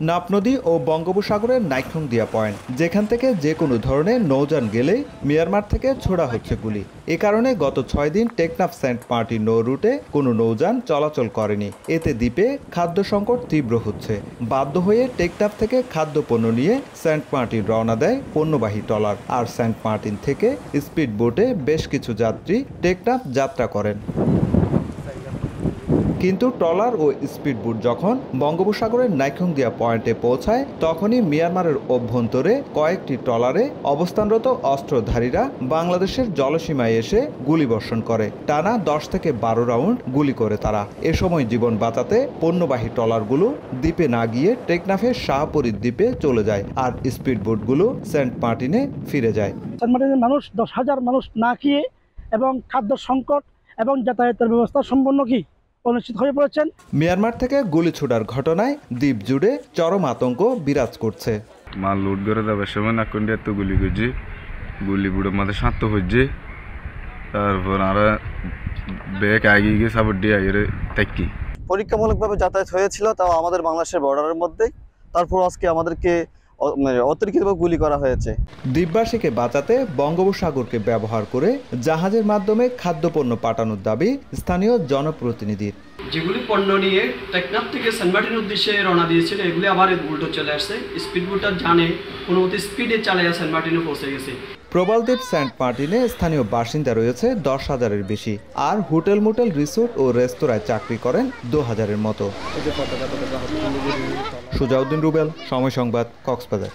নাপ নদী ও বঙ্গোপসাগরের নাইক্ষ্যংদিয়া পয়েন্ট, যেখান থেকে যে কোনো ধরনের নৌযান গেলেই মিয়ানমার থেকে ছোড়া হচ্ছে গুলি। এ কারণে গত 6 দিন টেকনাফ সেন্ট মার্টিন নৌ রুটে কোনো নৌযান চলাচল করেনি। এতে দ্বীপে খাদ্য সংকট তীব্র হচ্ছে। বাধ্য হয়ে টেকনাফ থেকে খাদ্যপণ্য নিয়ে সেন্ট মার্টিন রওনা দেয় পণ্যবাহী ট্রলার, আর সেন্ট মার্টিন থেকে স্পিড বোটে বেশ কিছু যাত্রী টেকনাফ যাত্রা করেন। কিন্তু ট্রলার ও স্পিডবোট যখন বঙ্গোপসাগরের নাইক্ষ্যংদিয়া পয়েন্টে পৌঁছায়, তখনই মিয়ানমারের অভ্যন্তরে কয়েকটি ট্রলারে অবস্থানরত অস্ত্রধারীরা বাংলাদেশের জলসীমায় এসে গুলিবর্ষণ করে। টানা 10 থেকে 12 রাউন্ড গুলি করে তারা। এ সময় জীবন বাঁচাতে পণ্যবাহী ট্রলারগুলো দ্বীপে না গিয়ে টেকনাফের শাহপরী দ্বীপে চলে যায়, আর স্পিডবোটগুলো সেন্ট মার্টিনে ফিরে যায়। সেন্ট মার্টিনের মানুষ 10,000 মানুষ না খেয়ে এবং খাদ্য সংকট এবং যাতায়াতের ব্যবস্থা সম্পন্ন অনিশ্চিত হয়ে পড়েছেন। মিয়ানমার থেকে গুলি ছোড়ার ঘটনায় দ্বীপ জুড়ে চরম আতঙ্ক বিরাজ করছে। মাল লোড করে যাবার সময় নাকন্ডে এত গুলি করছে, গুলি বুড়োর মাঝে শান্ত হচ্ছে, তারপর আমরা ব্যাগ আগিয়ে গিয়ে সাপোর্ট দিয়ে আগে থাকি। পরীক্ষামূলকভাবে যাতায়াত হয়েছিল, তাও আমাদের বাংলাদেশের বর্ডারের মধ্যে। তারপর আজকে আমাদেরকে অতিরিক্তভাবে গুলি করা হয়েছে। দ্বীপবাসীকে বাঁচাতে বঙ্গোপসাগরকে ব্যবহার করে জাহাজের মাধ্যমে খাদ্যপণ্য পাঠানোর দাবি স্থানীয় জনপ্রতিনিধির। যেগুলি পণ্য নিয়ে টেকনাফ থেকে সেন্ট মার্টিনের উদ্দেশ্যে রওনা দিয়েছিল, এগুলি আবার উল্টো চলে আসছে। স্পিডবোটটা জানে কোনো মতে স্পিডে চালিয়ে সেন্ট মার্টিনে পৌঁছে গেছে। প্রবালদ্বীপ সেন্ট মার্টিনে স্থানীয় বাসিন্দা রয়েছে 10,000-এর বেশি, আর হোটেল মোটেল রিসোর্ট ও রেস্তোরাঁয় চাকরি করেন 2,000-এর মতো। সুজাউদ্দিন রুবেল, সময় সংবাদ, কক্সবাজার।